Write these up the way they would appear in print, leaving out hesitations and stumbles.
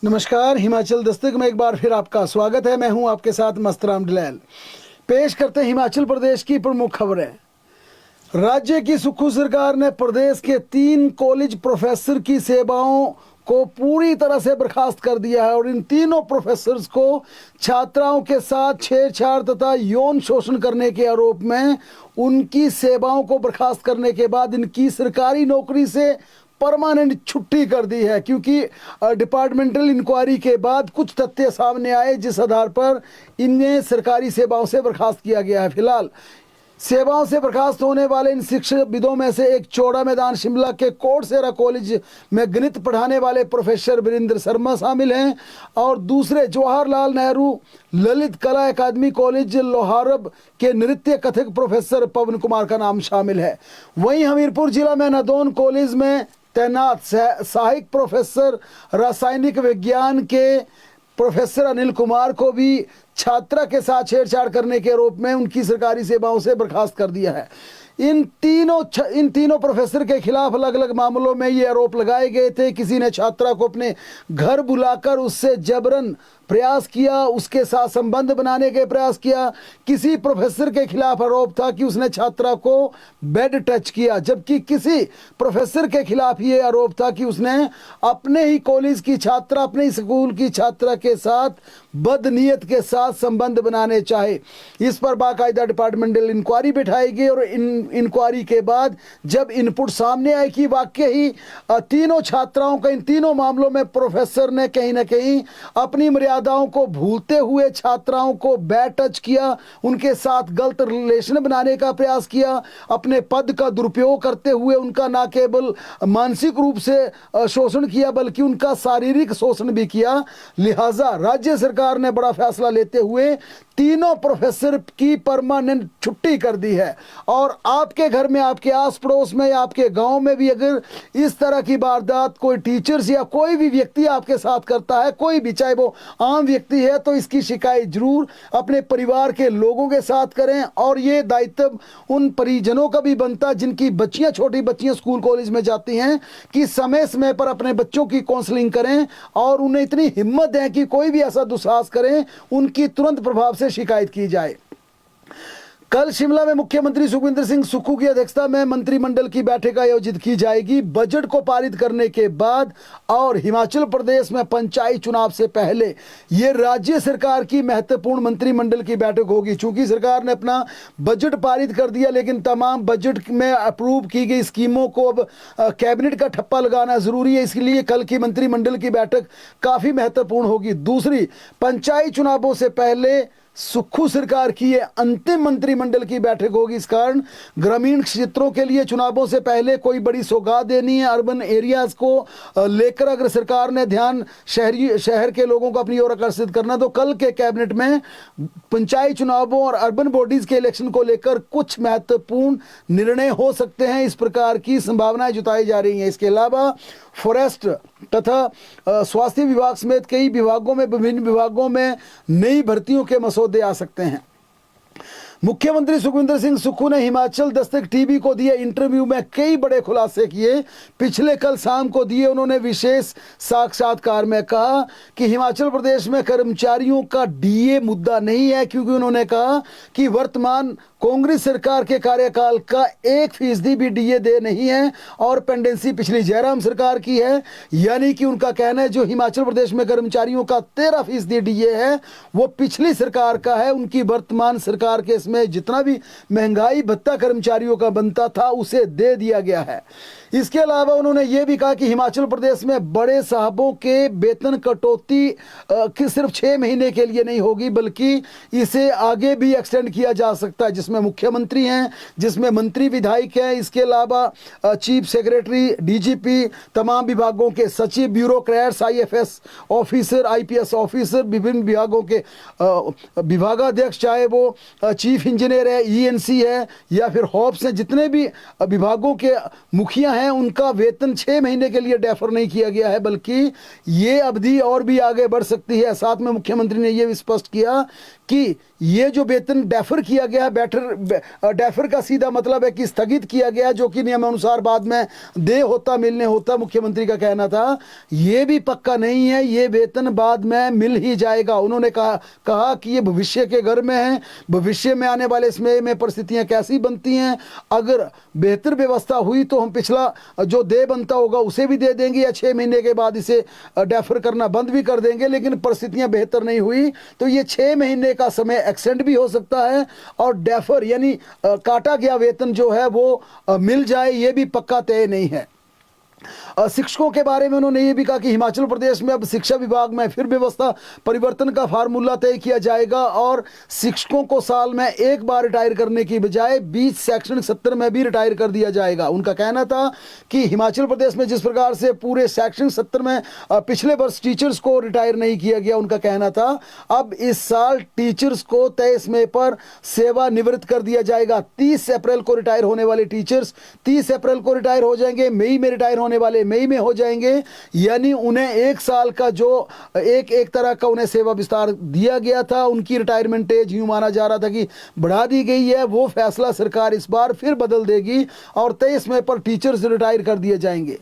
नमस्कार, हिमाचल दस्तक में एक बार फिर आपका स्वागत है। मैं हूं आपके साथ मस्तराम डलैल। पेश करते हैं हिमाचल प्रदेश की प्रमुख खबरें। राज्य की सुक्खू सरकार ने प्रदेश के 3 कॉलेज प्रोफेसर की सेवाओं को पूरी तरह से बर्खास्त कर दिया है और इन तीनों प्रोफेसर्स को छात्राओं के साथ छेड़छाड़ तथा यौन शोषण करने के आरोप में उनकी सेवाओं को बर्खास्त करने के बाद इनकी सरकारी नौकरी से परमानेंट छुट्टी कर दी है, क्योंकि डिपार्टमेंटल इंक्वायरी के बाद कुछ तथ्य सामने आए जिस आधार पर इन्हें सरकारी सेवाओं से बर्खास्त किया गया है। फिलहाल सेवाओं से बर्खास्त होने वाले इन शिक्षाविदों में से एक चौड़ा मैदान शिमला के कोटसेरा कॉलेज में गणित पढ़ाने वाले प्रोफेसर वीरेंद्र शर्मा शामिल हैं और दूसरे जवाहरलाल नेहरू ललित कला अकादमी कॉलेज लोहारब के नृत्य कथक प्रोफेसर पवन कुमार का नाम शामिल है। वहीं हमीरपुर जिला में नदौन कॉलेज में तैनात सहायक प्रोफेसर रासायनिक विज्ञान के प्रोफेसर अनिल कुमार को भी छात्रा के साथ छेड़छाड़ करने के आरोप में उनकी सरकारी सेवाओं से बर्खास्त कर दिया है। इन तीनों प्रोफेसर के खिलाफ अलग अलग मामलों में ये आरोप लगाए गए थे। किसी ने छात्रा को अपने घर बुलाकर उससे जबरन प्रयास किया, उसके साथ संबंध बनाने के प्रयास किया। किसी प्रोफेसर के खिलाफ आरोप था कि उसने छात्रा को बेड टच किया, जबकि किसी प्रोफेसर के खिलाफ ये आरोप था कि उसने अपने ही कॉलेज की छात्रा, अपने ही स्कूल की छात्रा के साथ बदनीयत के साथ संबंध बनाने चाहे। इस पर बाकायदा डिपार्टमेंटल इंक्वायरी बिठाई गई और इंक्वायरी के बाद जब इनपुट सामने आए कि वाकई ही तीनों छात्राओं का इन तीनों मामलों में प्रोफेसर ने कहीं ना कहीं अपनी मर्यादाओं को भूलते हुए छात्राओं को बैड टच किया, उनके साथ गलत रिलेशन बनाने का प्रयास किया, अपने पद का दुरुपयोग करते हुए उनका न केवल मानसिक रूप से शोषण किया बल्कि उनका शारीरिक शोषण भी किया। लिहाजा राज्य सरकार ने बड़ा फैसला लेते हुए तीनों प्रोफेसर की परमानेंट छुट्टी कर दी है। और आपके घर में, आपके आस पड़ोस में या आपके गांव में भी अगर इस तरह की वारदात कोई टीचर्स या कोई भी व्यक्ति आपके साथ करता है, कोई भी, चाहे वो आम व्यक्ति है, तो इसकी शिकायत जरूर अपने परिवार के लोगों के साथ करें। और ये दायित्व उन परिजनों का भी बनता है जिनकी बच्चियां, छोटी बच्चियां स्कूल कॉलेज में जाती हैं, कि समय समय पर अपने बच्चों की काउंसलिंग करें और उन्हें इतनी हिम्मत दें कि कोई भी ऐसा दुस्साहस करें उनकी तुरंत प्रभाव से शिकायत की जाए। कल शिमला में मुख्यमंत्री सुखविंदर सिंह सुक्खू की अध्यक्षता में मंत्रिमंडल की बैठक आयोजित की जाएगी। बजट को पारित करने के बाद और हिमाचल प्रदेश में पंचायत चुनाव से पहले ये राज्य सरकार की महत्वपूर्ण मंत्रिमंडल की बैठक होगी। चूंकि सरकार ने अपना बजट पारित कर दिया, लेकिन तमाम बजट में अप्रूव की गई स्कीमों को अब कैबिनेट का ठप्पा लगाना जरूरी है, इसलिए कल की मंत्रिमंडल की बैठक काफी महत्वपूर्ण होगी। दूसरी, पंचायत चुनावों से पहले सुक्खू सरकार की ये अंतिम मंत्रिमंडल की बैठक होगी। इस कारण ग्रामीण क्षेत्रों के लिए चुनावों से पहले कोई बड़ी सौगात देनी है, अर्बन एरियाज को लेकर अगर सरकार ने ध्यान शहर के लोगों को अपनी ओर आकर्षित करना, तो कल के कैबिनेट में पंचायत चुनावों और अर्बन बॉडीज के इलेक्शन को लेकर कुछ महत्वपूर्ण निर्णय हो सकते हैं। इस प्रकार की संभावनाएं जताई जा रही हैं। इसके अलावा फॉरेस्ट तथा स्वास्थ्य विभाग समेत कई विभागों में, विभिन्न विभागों में नई भर्तियों के मसौदे आ सकते हैं। मुख्यमंत्री सुखविंदर सिंह सुक्खू ने हिमाचल दस्तक टीवी को दिए इंटरव्यू में कई बड़े खुलासे किए। पिछले कल शाम को दिए उन्होंने विशेष साक्षात्कार में कहा कि हिमाचल प्रदेश में कर्मचारियों का डीए मुद्दा नहीं है, क्योंकि उन्होंने कहा कि वर्तमान कांग्रेस सरकार के कार्यकाल का 1% भी डीए दे नहीं है और पेंडेंसी पिछली जयराम सरकार की है। यानी कि उनका कहना है जो हिमाचल प्रदेश में कर्मचारियों का 13% डीए है वो पिछली सरकार का है। उनकी वर्तमान सरकार के में जितना भी महंगाई भत्ता कर्मचारियों का बनता था उसे दे दिया गया है। इसके अलावा उन्होंने ये भी कहा कि हिमाचल प्रदेश में बड़े साहबों के वेतन कटौती सिर्फ 6 महीने के लिए नहीं होगी, बल्कि इसे आगे भी एक्सटेंड किया जा सकता है, जिसमें मुख्यमंत्री हैं, जिसमें मंत्री विधायक हैं, इसके अलावा चीफ सेक्रेटरी, डीजीपी, तमाम विभागों के सचिव, bureaucrats, IFS officer, IPS officer, विभिन्न विभागों के विभागाध्यक्ष, चाहे वो चीफ इंजीनियर है, ईएनसी है या फिर हॉप्स हैं, जितने भी विभागों के मुखिया हैं, उनका वेतन 6 महीने के लिए डेफर नहीं किया गया है, बल्कि ये अवधि और भी आगे बढ़ सकती है। साथ में मुख्यमंत्री ने यह भी स्पष्ट किया कि ये जो वेतन डेफर किया गया, डेफर का सीधा मतलब है कि स्थगित किया गया, जो कि नियमानुसार बाद में दे होता मिलने होता, मुख्यमंत्री का कहना था, ये भी पक्का नहीं है, ये वेतन बाद में मिल ही जाएगा। उन्होंने कहा कि ये भविष्य के घर में है, भविष्य में आने वाले समय में परिस्थितियां कैसी बनती हैं, अगर बेहतर व्यवस्था हुई तो हम पिछला जो दे बनता होगा उसे भी दे देंगे, या 6 महीने के बाद इसे डेफर करना बंद भी कर देंगे। लेकिन परिस्थितियां बेहतर नहीं हुई तो ये 6 महीने का समय एक्सटेंड भी हो सकता है, और डेफर यानी काटा गया वेतन जो है वो मिल जाए, ये भी पक्का तय नहीं है। शिक्षकों के बारे में उन्होंने ये भी कहा कि हिमाचल प्रदेश में अब शिक्षा विभाग में फिर व्यवस्था परिवर्तन का फार्मूला तय किया जाएगा, और शिक्षकों को साल में एक बार रिटायर करने की बजाय 20 शैक्षणिक सत्र में भी रिटायर कर दिया जाएगा। उनका कहना था कि हिमाचल प्रदेश में जिस प्रकार से पूरे शैक्षणिक सत्र में पिछले वर्ष टीचर्स को रिटायर नहीं किया गया, उनका कहना था अब इस साल टीचर्स को तय समय पर सेवानिवृत्त कर दिया जाएगा। 30 अप्रैल को रिटायर होने वाले टीचर्स 30 अप्रैल को रिटायर हो जाएंगे, मई में रिटायर होने वाले मई में हो जाएंगे, यानी उन्हें 1 साल का जो एक तरह का उन्हें सेवा विस्तार दिया गया था, उनकी रिटायरमेंट एज यूं माना जा रहा था कि बढ़ा दी गई है, वो फैसला सरकार इस बार फिर बदल देगी और 23 मई पर टीचर्स रिटायर कर दिए जाएंगे।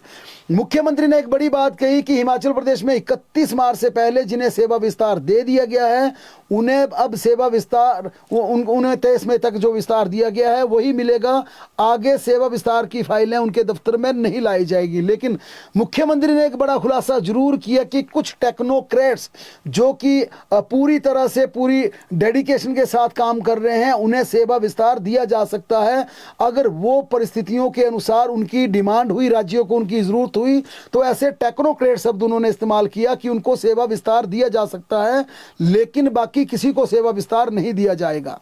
मुख्यमंत्री ने एक बड़ी बात कही कि हिमाचल प्रदेश में 31 मार्च से पहले जिन्हें सेवा विस्तार दे दिया गया है, उन्हें अब सेवा विस्तार उन्हें 23 मई तक जो विस्तार दिया गया है वही मिलेगा। आगे सेवा विस्तार की फाइलें उनके दफ्तर में नहीं लाई जाएगी। लेकिन मुख्यमंत्री ने एक बड़ा खुलासा जरूर किया कि कुछ टेक्नोक्रेट्स जो कि पूरी तरह से पूरी डेडिकेशन के साथ काम कर रहे हैं, उन्हें सेवा विस्तार दिया जा सकता है अगर वो परिस्थितियों के अनुसार उनकी डिमांड हुई, राज्यों को उनकी जरूरत हुई, तो ऐसे टेक्नोक्रेट शब्द उन्होंने इस्तेमाल किया कि उनको सेवा विस्तार दिया जा सकता है, लेकिन बाकी किसी को सेवा विस्तार नहीं दिया जाएगा।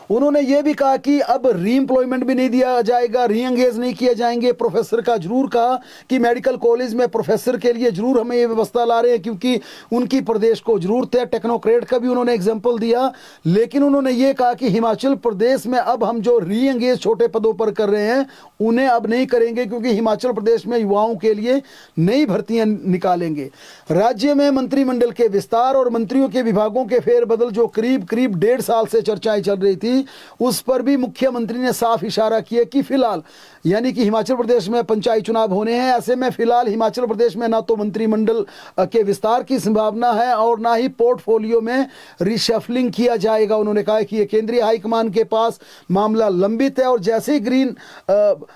उन्होंने ये भी कहा कि अब रीएम्प्लॉयमेंट भी नहीं दिया जाएगा, रीएंगेज नहीं किए जाएंगे। प्रोफेसर का जरूर कहा कि मेडिकल कॉलेज में प्रोफेसर के लिए जरूर हमें ये व्यवस्था ला रहे हैं क्योंकि उनकी प्रदेश को जरूरत है। टेक्नोक्रेट का भी उन्होंने एग्जाम्पल दिया, लेकिन उन्होंने ये कहा कि हिमाचल प्रदेश में अब हम जो रीएंगेज छोटे पदों पर कर रहे हैं उन्हें अब नहीं करेंगे, क्योंकि हिमाचल प्रदेश में युवाओं के लिए नई भर्तियां निकालेंगे। राज्य में मंत्रिमंडल के विस्तार और मंत्रियों के विभागों के फेरबदल जो करीब 1.5 साल से चर्चाएं चल रही थी, उस पर भी मुख्यमंत्री ने साफ इशारा किया कि फिलहाल यानी कि हिमाचल प्रदेश में पंचायत चुनाव होने हैं, ऐसे में फिलहाल हिमाचल प्रदेश में ना तो मंत्रिमंडल के विस्तार की संभावना है और ना ही पोर्टफोलियो में रिशफलिंग किया जाएगा। उन्होंने कहा कि ये केंद्रीय हाईकमान के पास मामला लंबित है और जैसे ही ग्रीन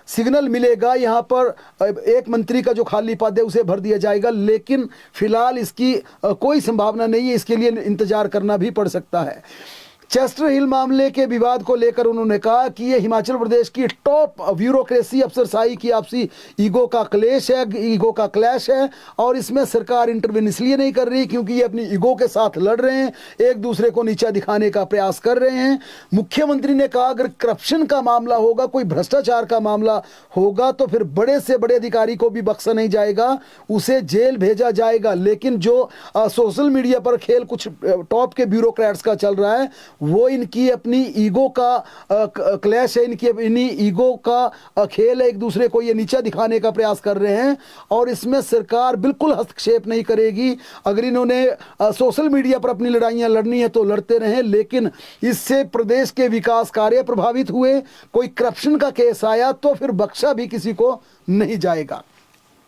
सिग्नल मिलेगा यहाँ पर एक मंत्री का जो खाली पद है उसे भर दिया जाएगा, लेकिन फिलहाल इसकी कोई संभावना नहीं है, इसके लिए इंतजार करना भी पड़ सकता है। चेस्टर हिल मामले के विवाद को लेकर उन्होंने कहा कि यह हिमाचल प्रदेश की टॉप ब्यूरोक्रेसी अफसरशाही की आपसी ईगो का क्लैश है और इसमें सरकार इंटरवेन इसलिए नहीं कर रही क्योंकि ये अपनी ईगो के साथ लड़ रहे हैं, एक दूसरे को नीचा दिखाने का प्रयास कर रहे हैं। मुख्यमंत्री ने कहा अगर करप्शन का मामला होगा, कोई भ्रष्टाचार का मामला होगा तो फिर बड़े से बड़े अधिकारी को भी बख्शा नहीं जाएगा, उसे जेल भेजा जाएगा। लेकिन जो सोशल मीडिया पर खेल कुछ टॉप के ब्यूरोक्रेट्स का चल रहा है वो इनकी अपनी ईगो का क्लैश है, इनकी अपनी ईगो का खेल है, एक दूसरे को ये नीचा दिखाने का प्रयास कर रहे हैं और इसमें सरकार बिल्कुल हस्तक्षेप नहीं करेगी। अगर इन्होंने सोशल मीडिया पर अपनी लड़ाइयां लड़नी है तो लड़ते रहें, लेकिन इससे प्रदेश के विकास कार्य प्रभावित हुए, कोई करप्शन का केस आया तो फिर बख्शा भी किसी को नहीं जाएगा।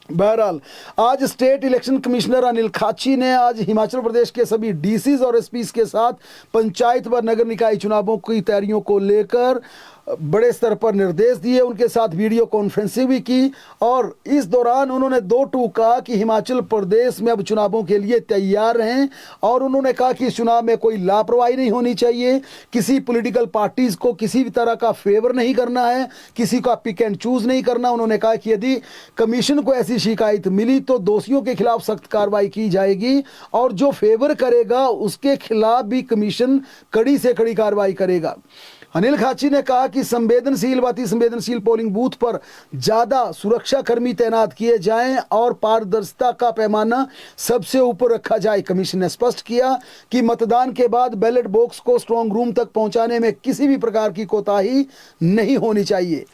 बहरहाल आज state election commissioner Anil Khachi ने आज हिमाचल प्रदेश के सभी डीसीज और एसपीज के साथ पंचायत व नगर निकाय चुनावों की तैयारियों को लेकर बड़े स्तर पर निर्देश दिए, उनके साथ वीडियो कॉन्फ्रेंसिंग भी की और इस दौरान उन्होंने 2 टूक कहा कि हिमाचल प्रदेश में अब चुनावों के लिए तैयार रहें और उन्होंने कहा कि इस चुनाव में कोई लापरवाही नहीं होनी चाहिए, किसी पॉलिटिकल पार्टीज को किसी भी तरह का फेवर नहीं करना है, किसी का पिक एंड चूज नहीं करना। उन्होंने कहा कि यदि कमीशन को ऐसी शिकायत मिली तो दोषियों के खिलाफ सख्त कार्रवाई की जाएगी और जो फेवर करेगा उसके खिलाफ भी कमीशन कड़ी से कड़ी कार्रवाई करेगा। अनिल खाची ने कहा कि संवेदनशील व अति संवेदनशील पोलिंग बूथ पर ज़्यादा सुरक्षा कर्मी तैनात किए जाएं और पारदर्शिता का पैमाना सबसे ऊपर रखा जाए। कमीशन ने स्पष्ट किया कि मतदान के बाद बैलेट बॉक्स को स्ट्रांग रूम तक पहुंचाने में किसी भी प्रकार की कोताही नहीं होनी चाहिए।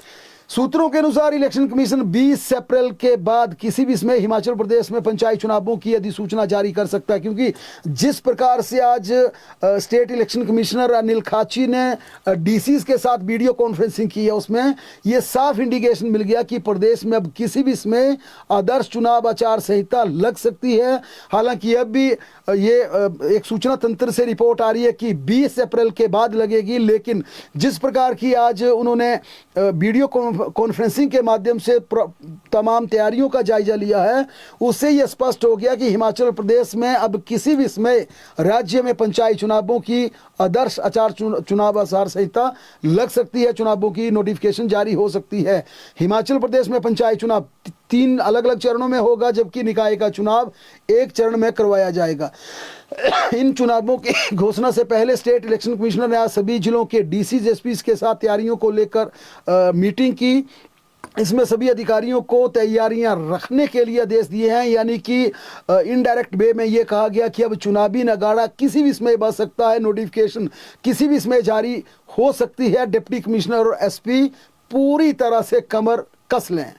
सूत्रों के अनुसार इलेक्शन कमीशन 20 अप्रैल के बाद किसी भी समय हिमाचल प्रदेश में पंचायत चुनावों की अधिसूचना जारी कर सकता है, क्योंकि जिस प्रकार से आज state election commissioner Anil Khachi ने डीसीज के साथ वीडियो कॉन्फ्रेंसिंग की है, उसमें यह साफ इंडिकेशन मिल गया कि प्रदेश में अब किसी भी समय आदर्श चुनाव आचार संहिता लग सकती है। हालांकि अब भी ये एक सूचना तंत्र से रिपोर्ट आ रही है कि 20 अप्रैल के बाद लगेगी, लेकिन जिस प्रकार की आज उन्होंने वीडियो कॉन्फ्रेंसिंग के माध्यम से तमाम तैयारियों का जायजा लिया है, उससे यह स्पष्ट हो गया कि हिमाचल प्रदेश में अब किसी भी समय राज्य में पंचायत चुनावों की आदर्श चुनाव आचार संहिता लग सकती है, चुनावों की नोटिफिकेशन जारी हो सकती है। हिमाचल प्रदेश में पंचायत चुनाव 3 अलग अलग चरणों में होगा, जबकि निकाय का चुनाव एक चरण में करवाया जाएगा। इन चुनावों की घोषणा से पहले स्टेट इलेक्शन कमिश्नर ने आज सभी जिलों के डीसी एसपी के साथ तैयारियों को लेकर मीटिंग की। इसमें सभी अधिकारियों को तैयारियां रखने के लिए आदेश दिए हैं, यानी कि इनडायरेक्ट वे में ये कहा गया कि अब चुनावी नगाड़ा किसी भी समय बज सकता है, नोटिफिकेशन किसी भी समय जारी हो सकती है। डिप्टी कमिश्नर और एसपी पूरी तरह से कमर कस लें।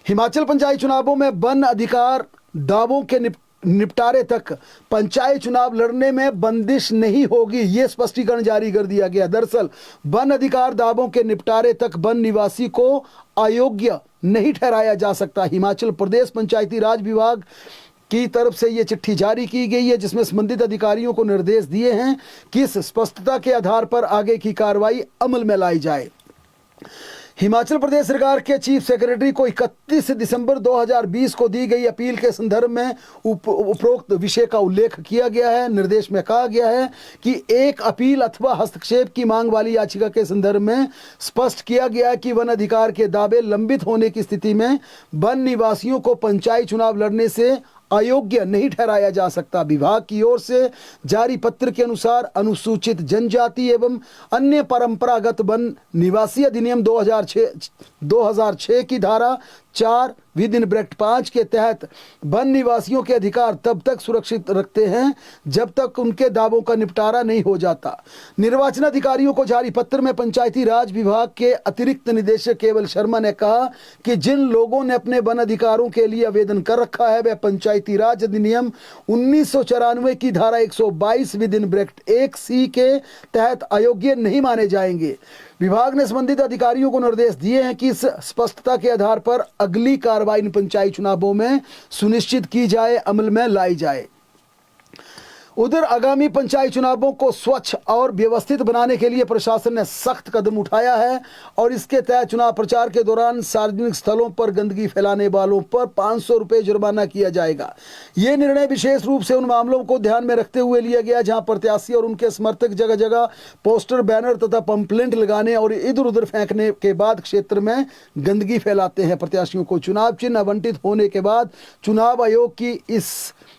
हिमाचल पंचायत चुनावों में वन अधिकार दावों के निपटारे तक पंचायत चुनाव लड़ने में बंदिश नहीं होगी, ये स्पष्टीकरण जारी कर दिया गया। दरअसल वन अधिकार दावों के निपटारे तक वन निवासी को अयोग्य नहीं ठहराया जा सकता। हिमाचल प्रदेश पंचायती राज विभाग की तरफ से ये चिट्ठी जारी की गई है, जिसमें संबंधित अधिकारियों को निर्देश दिए हैं कि इस स्पष्टता के आधार पर आगे की कार्रवाई अमल में लाई जाए। हिमाचल प्रदेश सरकार के चीफ सेक्रेटरी को 31 दिसंबर 2020 को दी गई अपील के संदर्भ में उपरोक्त विषय का उल्लेख किया गया है। निर्देश में कहा गया है कि एक अपील अथवा हस्तक्षेप की मांग वाली याचिका के संदर्भ में स्पष्ट किया गया है कि वन अधिकार के दावे लंबित होने की स्थिति में वन निवासियों को पंचायत चुनाव लड़ने से अयोग्य नहीं ठहराया जा सकता। विभाग की ओर से जारी पत्र के अनुसार अनुसूचित जनजाति एवं अन्य परंपरागत वन निवासी अधिनियम 2006 की धारा 4 विदिन ब्रैकेट 5 के तहत वन निवासियों के अधिकार तब तक सुरक्षित रखते हैं जब तक उनके दावों का निपटारा नहीं हो जाता। निर्वाचन अधिकारियों को जारी पत्र में पंचायती राज विभाग के अतिरिक्त निदेशक केवल शर्मा ने कहा कि जिन लोगों ने अपने वन अधिकारों के लिए आवेदन कर रखा है वह पंचायती राज अधिनियम 1994 की धारा 122 विदिन ब्रैकेट 1C के तहत अयोग्य नहीं माने जाएंगे। विभाग ने संबंधित अधिकारियों को निर्देश दिए हैं कि इस स्पष्टता के आधार पर अगली कार्रवाई इन पंचायत चुनावों में सुनिश्चित की जाए, अमल में लाई जाए। उधर आगामी पंचायत चुनावों को स्वच्छ और व्यवस्थित बनाने के लिए प्रशासन ने सख्त कदम उठाया है और इसके तहत चुनाव प्रचार के दौरान सार्वजनिक स्थलों पर गंदगी फैलाने वालों पर 500 रुपये जुर्माना किया जाएगा। ये निर्णय विशेष रूप से उन मामलों को ध्यान में रखते हुए लिया गया जहां प्रत्याशी और उनके समर्थक जगह जगह पोस्टर, बैनर तथा पंपलेट लगाने और इधर उधर फेंकने के बाद क्षेत्र में गंदगी फैलाते हैं। प्रत्याशियों को चुनाव चिन्ह आवंटित होने के बाद चुनाव आयोग की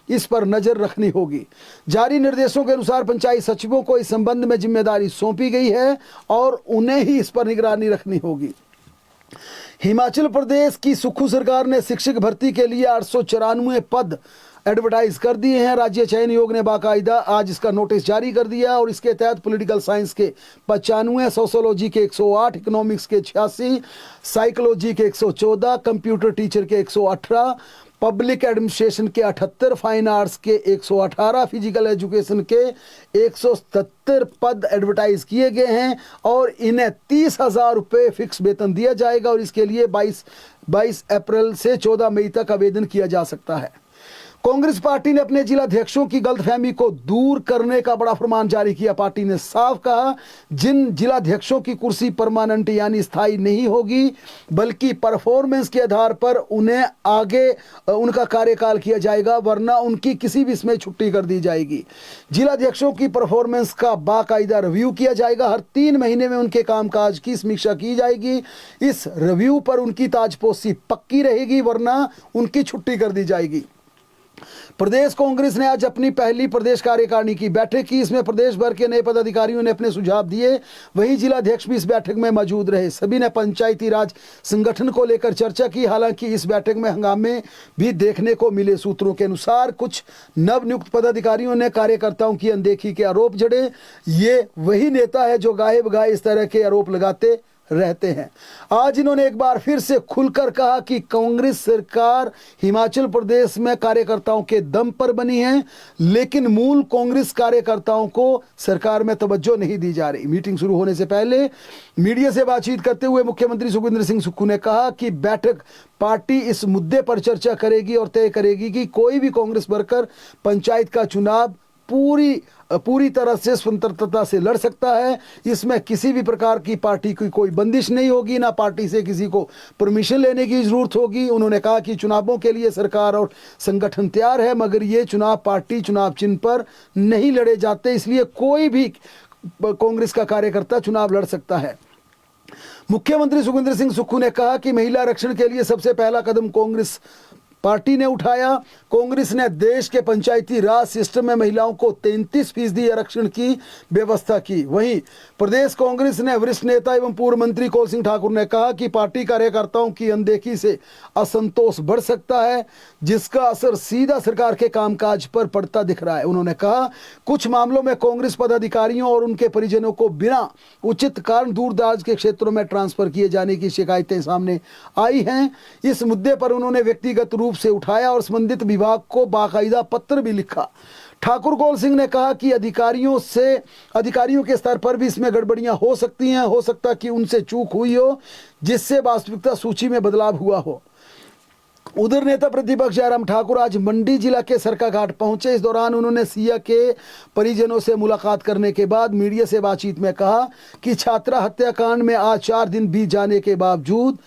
इस पर नजर रखनी होगी। जारी निर्देशों के अनुसार पंचायत सचिवों को इस संबंध में जिम्मेदारी सौंपी गई है और उन्हें ही इस पर निगरानी रखनी होगी। हिमाचल प्रदेश की सुक्खू सरकार ने शिक्षक भर्ती के लिए 894 पद एडवर्टाइज कर दिए हैं। राज्य चयन आयोग ने बाकायदा आज इसका नोटिस जारी कर दिया और इसके तहत पॉलिटिकल साइंस के 95, सोशियोलॉजी के 108, इकोनॉमिक्स के 86, साइकोलॉजी के 114, कंप्यूटर टीचर के 118, पब्लिक एडमिनिस्ट्रेशन के 78, फाइन आर्ट्स के 118, फिजिकल एजुकेशन के 177 पद एडवर्टाइज किए गए हैं और इन्हें 30,000 रुपये फिक्स वेतन दिया जाएगा और इसके लिए 22 अप्रैल से 14 मई तक आवेदन किया जा सकता है। कांग्रेस पार्टी ने अपने जिलाध्यक्षों की गलतफहमी को दूर करने का बड़ा फरमान जारी किया। पार्टी ने साफ कहा जिन जिलाध्यक्षों की कुर्सी परमानेंट यानी स्थायी नहीं होगी बल्कि परफॉर्मेंस के आधार पर उन्हें आगे उनका कार्यकाल किया जाएगा, वरना उनकी किसी भी समय छुट्टी कर दी जाएगी। जिलाध्यक्षों की परफॉर्मेंस का बाकायदा रिव्यू किया जाएगा। हर 3 महीने में उनके कामकाज की समीक्षा की जाएगी। इस रिव्यू पर उनकी ताजपोशी पक्की रहेगी, वरना उनकी छुट्टी कर दी जाएगी। प्रदेश कांग्रेस ने आज अपनी पहली प्रदेश कार्यकारिणी की बैठक की। इसमें प्रदेश भर के नए पदाधिकारियों ने अपने सुझाव दिए, वहीं जिलाध्यक्ष भी इस बैठक में मौजूद रहे। सभी ने पंचायती राज संगठन को लेकर चर्चा की। हालांकि इस बैठक में हंगामे भी देखने को मिले। सूत्रों के अनुसार कुछ नवनियुक्त पदाधिकारियों ने कार्यकर्ताओं की अनदेखी के आरोप जड़े। ये वही नेता है जो गाहे बगाहे इस तरह के आरोप लगाते रहते हैं। आज इन्होंने एक बार फिर से खुलकर कहा कि कांग्रेस सरकार हिमाचल प्रदेश में कार्यकर्ताओं के दम पर बनी है, लेकिन मूल कांग्रेस कार्यकर्ताओं को सरकार में तवज्जो नहीं दी जा रही। मीटिंग शुरू होने से पहले मीडिया से बातचीत करते हुए मुख्यमंत्री सुखविंदर सिंह सुक्खू ने कहा कि बैठक पार्टी इस मुद्दे पर चर्चा करेगी और तय करेगी कि कोई भी कांग्रेस वर्कर पंचायत का चुनाव पूरी तरह से स्वतंत्रता से लड़ सकता है। इसमें किसी भी प्रकार की पार्टी की कोई बंदिश नहीं होगी, ना पार्टी से किसी को परमिशन लेने की जरूरत होगी। उन्होंने कहा कि चुनावों के लिए सरकार और संगठन तैयार है, मगर ये चुनाव पार्टी चुनाव चिन्ह पर नहीं लड़े जाते, इसलिए कोई भी कांग्रेस का कार्यकर्ता चुनाव लड़ सकता है। मुख्यमंत्री सुखविंदर सिंह सुक्खू ने कहा कि महिला आरक्षण के लिए सबसे पहला कदम कांग्रेस पार्टी ने उठाया। कांग्रेस ने देश के पंचायती राज सिस्टम में महिलाओं को 33% आरक्षण की व्यवस्था की। वहीं प्रदेश कांग्रेस ने वरिष्ठ नेता एवं पूर्व मंत्री कौल सिंह ठाकुर ने कहा कि पार्टी कार्यकर्ताओं की अनदेखी से असंतोष बढ़ सकता है, जिसका असर सीधा सरकार के कामकाज पर पड़ता दिख रहा है। उन्होंने कहा कुछ मामलों में कांग्रेस पदाधिकारियों और उनके परिजनों को बिना उचित कारण दूर दराज के क्षेत्रों में ट्रांसफर किए जाने की शिकायतें सामने आई हैं। इस मुद्दे पर उन्होंने व्यक्तिगत रूप से उठाया और संबंधित विभाग को बाकायदा पत्र भी लिखा। ठाकुर कौल सिंह ने कहा कि अधिकारियों के स्तर पर भी इसमें गड़बड़ियां हो सकती हैं, हो सकता कि उनसे चूक हुई हो, जिससे वास्तविकता सूची में बदलाव हुआ हो। उधर नेता प्रतिपक्ष जयराम ठाकुर आज मंडी जिला के सरकाघाट पहुंचे। इस दौरान उन्होंने सिया के परिजनों से मुलाकात करने के बाद मीडिया से बातचीत में कहा कि छात्रा हत्याकांड में आज 4 दिन बीत जाने के बावजूद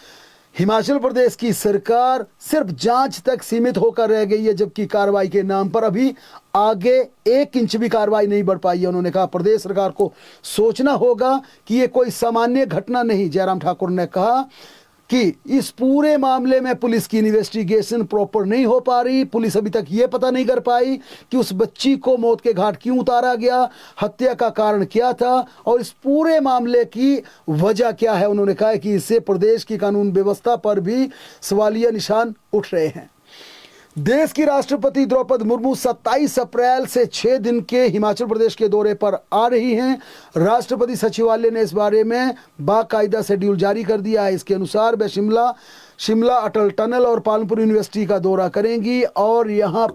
हिमाचल प्रदेश की सरकार सिर्फ जांच तक सीमित होकर रह गई है, जबकि कार्रवाई के नाम पर अभी आगे 1 इंच भी कार्रवाई नहीं बढ़ पाई है। उन्होंने कहा प्रदेश सरकार को सोचना होगा कि ये कोई सामान्य घटना नहीं। जयराम ठाकुर ने कहा कि इस पूरे मामले में पुलिस की इन्वेस्टिगेशन प्रॉपर नहीं हो पा रही। पुलिस अभी तक ये पता नहीं कर पाई कि उस बच्ची को मौत के घाट क्यों उतारा गया, हत्या का कारण क्या था और इस पूरे मामले की वजह क्या है। उन्होंने कहा कि इससे प्रदेश की कानून व्यवस्था पर भी सवालिया निशान उठ रहे हैं। देश की राष्ट्रपति द्रौपदी मुर्मू 27 अप्रैल से 6 दिन के हिमाचल प्रदेश के दौरे पर आ रही हैं। राष्ट्रपति सचिवालय ने इस बारे में बाकायदा शेड्यूल जारी कर दिया है। इसके अनुसार वे शिमला अटल टनल और पालमपुर यूनिवर्सिटी का दौरा करेंगी और यहाँ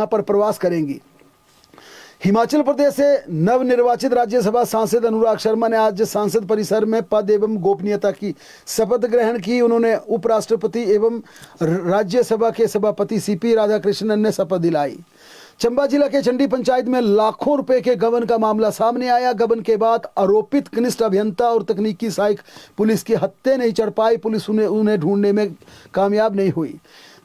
पर प्रवास करेंगी। हिमाचल प्रदेश से नवनिर्वाचित राज्यसभा सांसद अनुराग शर्मा ने आज सांसद परिसर में पद एवं गोपनीयता की शपथ ग्रहण की। उन्होंने उपराष्ट्रपति एवं राज्यसभा के सभापति सीपी राधाकृष्णन ने शपथ दिलाई। चंबा जिला के चंडी पंचायत में लाखों रुपए के गबन का मामला सामने आया। गबन के बाद आरोपित कनिष्ठ अभियंता और तकनीकी सहायक पुलिस के हत्थे नहीं चढ़ पाई। पुलिस उन्हें ढूंढने में कामयाब नहीं हुई।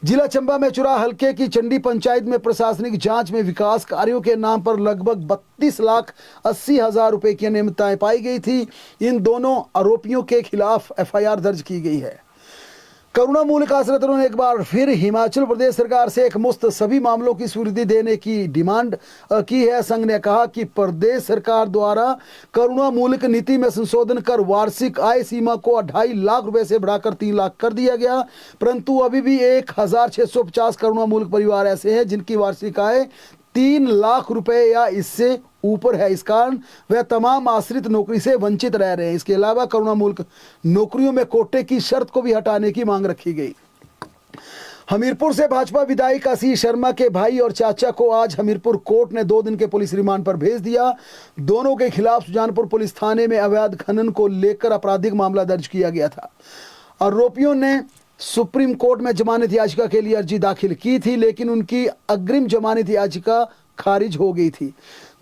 जिला चंबा में चुरा हलके की चंडी पंचायत में प्रशासनिक जांच में विकास कार्यों के नाम पर लगभग 32,80,000 रुपए की अनियमितताएं पाई गई थी। इन दोनों आरोपियों के खिलाफ एफआईआर दर्ज की गई है। करुणा मूल्य कासरतों ने एक बार फिर हिमाचल प्रदेश सरकार से एक मुश्त सभी मामलों की स्वीकृति देने की डिमांड की है। संघ ने कहा कि प्रदेश सरकार द्वारा करुणा मूल्य नीति में संशोधन कर वार्षिक आय सीमा को 2.5 लाख रुपए से बढ़ाकर 3 लाख कर दिया गया, परंतु अभी भी 1,650 करुणा मूल्य परिवार ऐसे हैं जिनकी वार्षिक आय 3 लाख रुपए या इससे ऊपर है। इस कारण वह तमाम आश्रित नौकरी से वंचित रह रहे हैं। इसके अलावा करुणा मूल्य नौकरियों में कोटे की शर्त को भी हटाने की मांग रखी गई। हमीरपुर से भाजपा विधायक आशीष शर्मा के भाई और चाचा को आज हमीरपुर कोर्ट ने 2 दिन के पुलिस रिमांड पर भेज दिया। दोनों के खिलाफ सुजानपुर पुलिस थाने में अवैध खनन को लेकर आपराधिक मामला दर्ज किया गया था। आरोपियों ने सुप्रीम कोर्ट में जमानत याचिका के लिए अर्जी दाखिल की थी, लेकिन उनकी अग्रिम जमानत याचिका खारिज हो गई थी।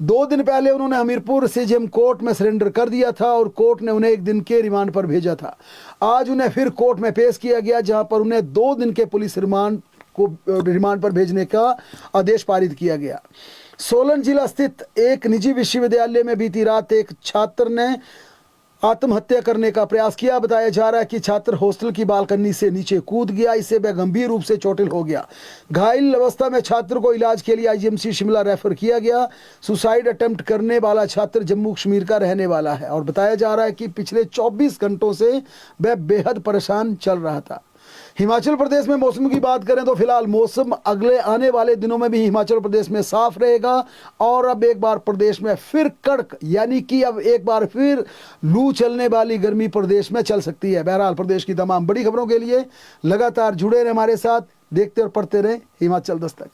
2 दिन पहले उन्होंने हमीरपुर सीजेएम कोर्ट में सरेंडर कर दिया था और कोर्ट ने उन्हें 1 दिन के रिमांड पर भेजा था। आज उन्हें फिर कोर्ट में पेश किया गया, जहां पर उन्हें 2 दिन के पुलिस रिमांड पर भेजने का आदेश पारित किया गया। सोलन जिला स्थित एक निजी विश्वविद्यालय में बीती रात एक छात्र ने आत्महत्या करने का प्रयास किया। बताया जा रहा है कि छात्र हॉस्टल की बालकनी से नीचे कूद गया। इससे वह गंभीर रूप से चोटिल हो गया। घायल अवस्था में छात्र को इलाज के लिए आईजीएमसी शिमला रेफर किया गया। सुसाइड अटेम्प्ट करने वाला छात्र जम्मू कश्मीर का रहने वाला है और बताया जा रहा है कि पिछले 24 घंटों से वह बेहद परेशान चल रहा था। हिमाचल प्रदेश में मौसम की बात करें तो फिलहाल मौसम अगले आने वाले दिनों में भी हिमाचल प्रदेश में साफ रहेगा और अब एक बार प्रदेश में फिर कड़क यानी कि अब एक बार फिर लू चलने वाली गर्मी प्रदेश में चल सकती है। बहरहाल प्रदेश की तमाम बड़ी खबरों के लिए लगातार जुड़े रहे हमारे साथ, देखते और पढ़ते रहे हिमाचल दस्तक।